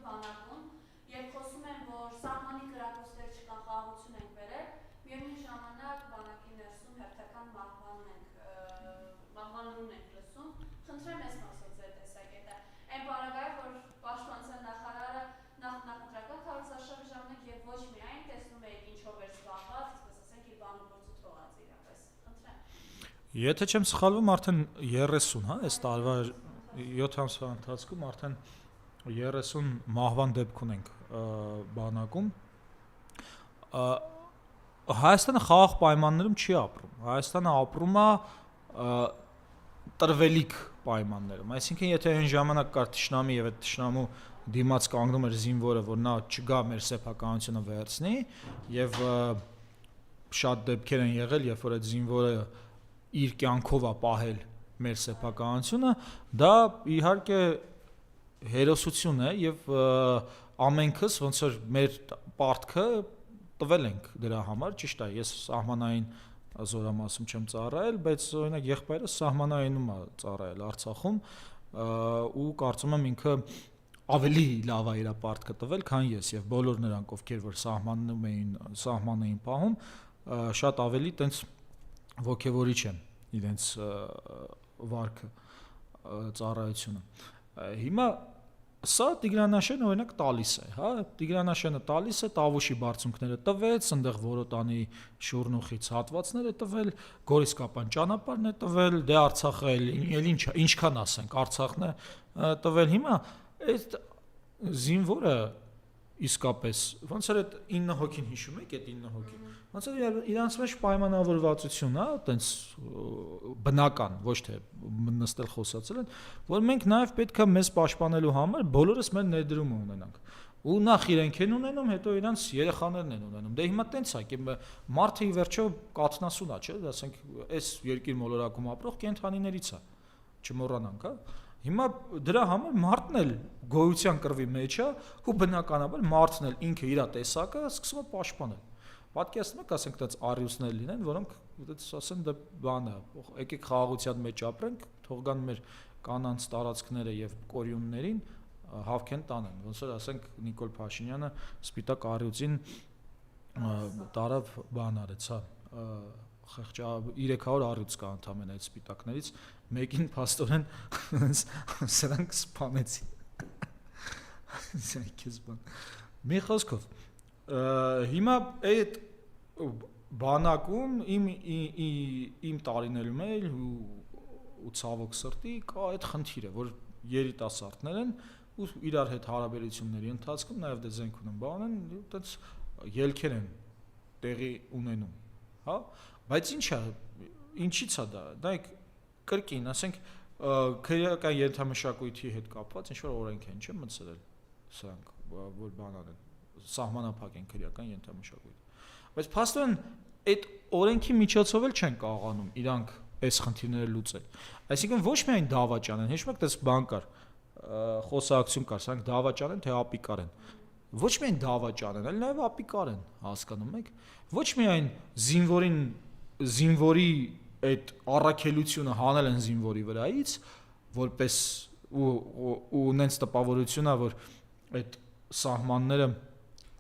բանակում եւ խոսում են, որ սահմանի կրակոցներ չկան, խաղաղություն են բերել, միևնույն ժամանակ բանակի ներսում հերթական մահվաններուն ենք լսում, խնդրեմ ես մասով ձեր տեսակետը, այն պարագայով, որ պաշտպանության նախարարը նախընտրական քարոզարշավի ժամանակ եւ ոչ միայն տեսնում եք ինչով էր զբաղված, այսպես ասենք իր բանուբորձը թողած իրապես, խնդրեմ։ Եթե չեմ սխալվում, արդեն 30, հա, այս տարվա 7 ամսվա ընթացքում արդեն 30 մահվան դեպք ունենք բանակում։ Հայաստանը խաղաղ պայմաններում չի ապրում։ Հայաստանը ապրում է տրվելիք պայմաններում։ Այսինքն, եթե այն ժամանակ կար թշնամի եւ այդ թշնամու դիմաց կանգնում էր զինվորը, որ նա չգա մեր սեփականությունը վերցնի, եւ շատ դեպքեր են եղել, երբ որ այդ զինվորը իր կյանքով է պահել մեր սեփականությունը, դա իհարկե հերոսություն է եւ ամենքս ոնց որ մեր պարտքը տվել ենք դրա համար, ճիշտ է, ես սահմանային զորամասում չեմ ծառայել, բայց օրինակ եղբայրս սահմանայինում է ծառայել Արցախում ու կարծում եմ ինքը ավելի լավ է իր պարտքը տվել, քան ես եւ բոլոր նրանք, ովքեր որ սահման էին պահում, շատ ավելի տենց ոգևորիչ են իրենց վարքը ծառայությունը։ Հիմա սա Տիգրանաշենը օրինակ տալիս է, հա, Տիգրանաշենը տալիս է, Տավուշի բարձունքները տվեց, այնտեղ Որոտանի շուրնուխից հատվածներ է տվել, Գորիսկապան ճանապարհն է տվել, դե Արցախը էլ ինչքան ասենք, Արցախն է տվել։ Հիմա այդ զինվորը իսկապես ոնց էր այդ 9 հոգին հիշում եք, այդ 9 հոգին։ Ոնց էր իրանց մեջ պայմանավորվածություն, հա, այտենց բնական, ոչ թե նստել խոսացել են, որ մենք նաև պետք է մեզ պաշտպանելու համար բոլորս մեր ներդրումը ունենանք։ Ու նախ իրենք են ունենում, հետո իրանց երեխաներն են ունենում։ Դե հիմա տենց է, մարդը ի վերջո կաթնասուն է, չէ՞, ասենք, այս երկիր մոլորակում ապրող կենդանիներից է։ Չմոռանանք, հա։ Հիմա դրա համար մարդն էլ գոյության կռվի մեջ է ու բնականաբար մարդն էլ ինքը իր տեսակը սկսում է պաշտպանել։ Պատկերացնում եք, ասենք, այդպես արիուսներ լինեն, որոնք այդպես ասեն, դե բանը, եկեք խաղաղության մեջ ապրենք, թող գան մեր կանանց տարածքները եւ կորյուններին հավքեն տանեն։ Ոնց որ ասենք Նիկոլ Փաշինյանը սպիտակ արիուսին տարավ բան արեց, հա, 300 առյուծ կա ընդամենը այդ սպիտակներից, մեկին փաստորեն սրանք սպանեցին։ Մի խոսքով, հիմա այդ բանակում իմ տարիներում էլ ու ցավոք սրտի կա այդ խնդիրը, որ երիտասարդներ են ու իրար հետ հարաբերությունների ընթացքում նաև դե զենք ունեն, բան են, այդպես ելքեր են տեղի ունենում, հա, բայց ինչի՞ց է դա կրկին, ասենք, քրեական ենթամշակույթի հետ կապված ինչ-որ օրենք են, չէ՞, մտցրել սրանք, որ բանան են, սահմանափակ են քրեական ենթամշակույթը։ Բայց փաստորեն այդ օրենքի միջոցով էլ չեն կարողանում իրանք այս խնդիրները լուծել։ Այսինքն ոչ միայն դավաճան են, հիշում եք, դες բան կար, խոսակցություն կար, սրանք դավաճան են, թե ապիկար են։ Ոչ միայն դավաճան են, այլ նաև ապիկար են, հասկանում եք։ Ոչ միայն զինվորի այդ առաքելությունը հանել են զինվորի վրայից, որպես ու նենց տպավորությունա, որ այդ սահմանները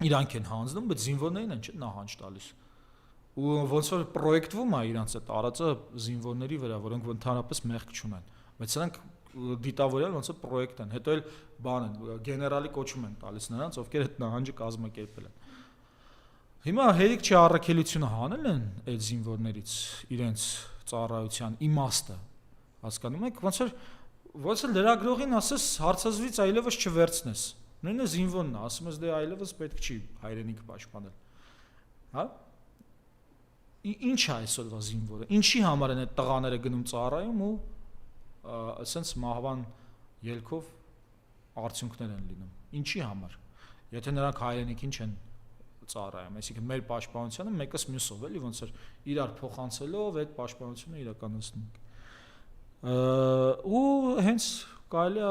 իրանք են հանձնում, բայց զինվորներին են նահանջ տալիս։ Ու ոնց որ պրոյեկտվում է իրանց այդ տարածը զինվորների վրա, որոնք ընդհանրապես մեղք չունեն, բայց սրանք դիտավորյալ ոնց որ պրոյեկտ են, հետո էլ բան են, գեներալի կոչում են տալիս նրանց, ովքեր այդ նահանջը կազմակերպել են։ Հիմա հերիք չի առաքելությունը հանել են այդ զինվորներից իրենց ծառայության իմաստը, հասկանում եք, ոնց որ լրագրողին ասես հարցազրույց այլևս չվերցնես, նույնը զինվորն է, ասում ես դե այլևս պետք չի հայրենիքը պաշտպանել, հա, ինչ է այսօրվա զինվորը, ինչի համար են այդ տղաները գնում ծառայում ու ասենց մահվան ելքով արդյունքներ են լինում, ինչի համար, եթե նրանք հայրենիքին չեն ծառայում, այսինքն մեր պաշտպանությունը մեկս մյուսով էլի ոնց որ իրար փոխանցելով այդ պաշտպանությունը իրականացնում ենք։ Ու հենց կարելի է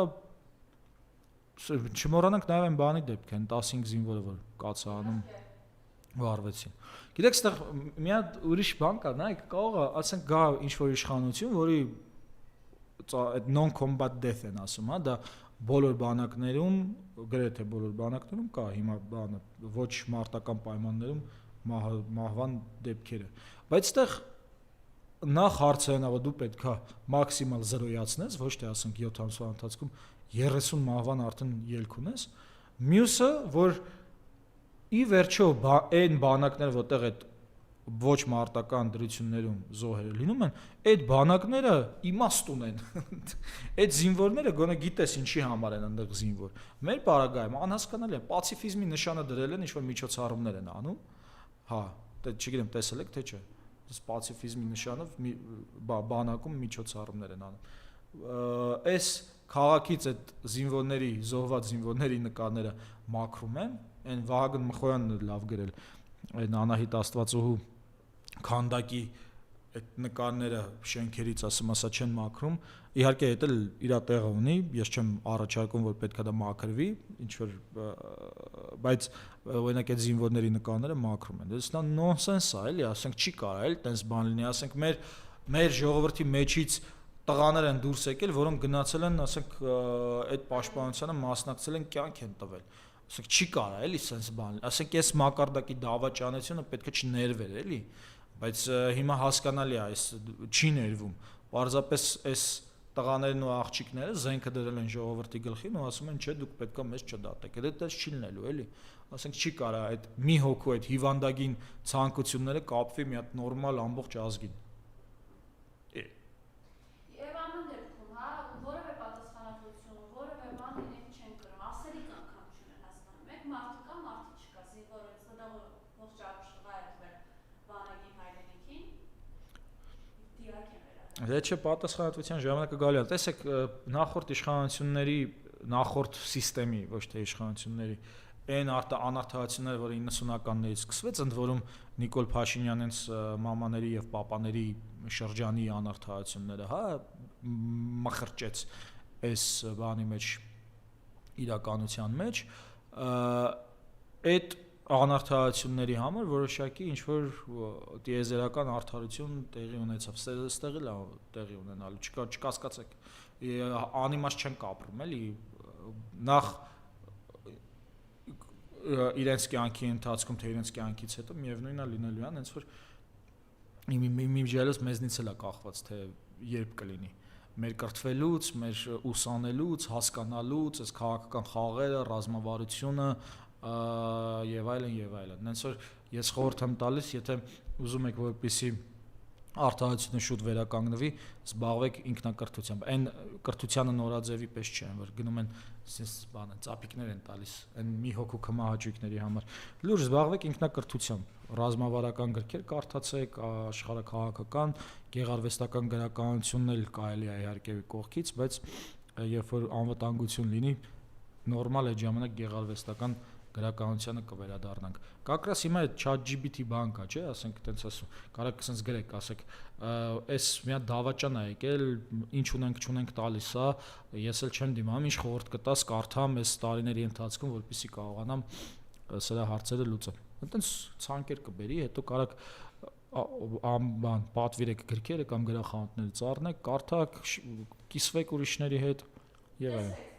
չմոռանանք նաև այն բանի դեպք են 15 զինվորը որ կացանում վարվեցին։ Գիտեք, այստեղ մի հատ ուրիշ բան կա, նայեք, կարող է ասենք գա ինչ որ իշխանություն, որի այդ non-combat death են ասում, հա, դա բոլոր բանակներում, գրեթե բոլոր բանակներում կա հիմա բանը ոչ մարտական պայմաններում մահվան դեպքերը։ Բայց այդտեղ նախ հարցը նա որ դու պետքա մաքսիմալ 0-ացնես, ոչ թե ասենք 7 ամսվա ընթացքում 30 մահվան արդեն ելք ունես։ Մյուսը, որ ի վերջո այն բանակները, որտեղ այդ ոչ մարտական դրություններում զոհերը լինում են, այդ բանակները իմաստ ունեն։ Այդ զինվորները գոնե գիտես ինչի համար են այնտեղ զինվոր։ Մեր բարագայում անհասկանալի է, պացիֆիզմի նշանը դրել են, ինչ-որ միջոցառումներ են անում։ Հա, դե չգիտեմ, տեսել եք թե չէ։ Պացիֆիզմի նշանով բանակում միջոցառումներ են անում։ Այս քաղաքից այդ զինվորների, զոհված զինվորների նկարները մաքրում են, այն Վահագն Մխոյանն լավ գրել, այն Անահիտ Աստվածուհու քանդակի այդ նկարները շենքերից ասում ասա չեն մաքրում, իհարկե դա իր տեղը ունի, ես չեմ առաջարկում որ պետքա դա մաքրվի, ինչ որ բայց օրինակ այդ զինվորների նկարները մաքրում են։ Դա նոնսենս է, էլի, ասենք չի կարա էլ տենց բան լինի, ասենք մեր ժողովրդի մեջից տղաներ են դուրս եկել, որոնք գնացել են, ասենք այդ պաշտպանությանը մասնակցել են, կյանք են տվել։ Ասենք չի կարա էլի sense բան, ասենք այս մակարդակի դավաճանությունը պետք է չներվեր էլի, բայց հիմա հասկանալի է, այս չի ներվում։ Պարզապես այս տղաներն ու աղջիկները զենքը դրել են ժողովրդի գլխին ու ասում են, չէ, դուք պետքա մեզ չդատեք։ Դա չի լինելու էլի։ Ասենք չի կարա այդ մի հոգու այդ հիվանդագին ցանկությունները կապվի մի հատ նորմալ ամբողջ ազգին։ Եվ ամեն դեպքում, հա, որևէ պատասխանատվություն, որևէ բան իրենք չեն կրում, ասելիք անգամ չունեն հասկանում։ Մեկ մարդը կա, մարդը չկա, զինվորից դա ողջ ապշտղա է տվել բանակի հայրենիքին, դիակ են վերադարձել։ Դա չէ պատասխանատվության ժամանակը գալու է։ Տեսեք, նախորդ իշխանությունների, նախորդ համակարգի, ոչ թե իշխանությունների այն անարդարությունները, որը 90-ականներից սկսվեց, ընդ որում Նիկոլ Փաշինյանենց մամաների եւ պապաների շրջանի անարդարությունները, հա, մխրճեց այս բանի մեջ իրականության մեջ, այդ անարդարությունների համար որոշակի ինչ որ տիեզերական արդարություն տեղի ունեցավ, ստեղի լավ տեղի ունենալու, չկասկածեք, անիմաստ չեն կապրում, էլի, նախ իրենց կյանքի ընթացքում թե իրենց կյանքից հետո միևնույնն է լինելու է, հենց որ իմիջիալս մեզնից էլ է կախված, թե երբ կլինի։ Մեր կրթվելուց, մեր ուսանելուց, հասկանալուց, այս քաղաքական խաղերը, ռազմավարությունը եւ այլն եւ այլն։ Հենց որ ես խորհուրդ եմ տալիս, եթե ուզում եք որպեսզի արդարությունը շուտ վերականգնվի, զբաղվեք ինքնակրթությամբ։ Այն կրթությանը նորաձևի պես չէ, որ գնում են sense բանը, ծապիկներ են տալիս, այն մի հոգու քմահաճույքների համար։ Լուրջ զբաղվեք ինքնակրթությամբ, ռազմավարական գրքեր կարդացեք, աշխարհաքաղաքական, գեղարվեստական գրականությունն էլ կարելի է իհարկե կողքից, բայց երբ որ անվտանգություն լինի, նորմալ է ժամանակ գեղարվեստական գրականությանը կվերադառնանք։ Կակրաս հիմա այդ ChatGPT բան կա, չէ, ասենք այտենց ասում, կարաք sense գրեք, ասեք, այս մի հատ դավաճան է եկել, ինչ ունենք, չունենք տալիս է, ես էլ չեմ դիմանում, ինչ խորհուրդ կտաս, կարդամ այս տարիների ընթացքում, որպեսզի կարողանամ սրա հարցերը լուծել։ Այտենց ցանկեր կբերի, հետո կարաք բան պատվիրեք գրքերը կամ գրախանութները ծառնեք, կարդաք, կիսվեք ուրիշների հետ եւ այլն։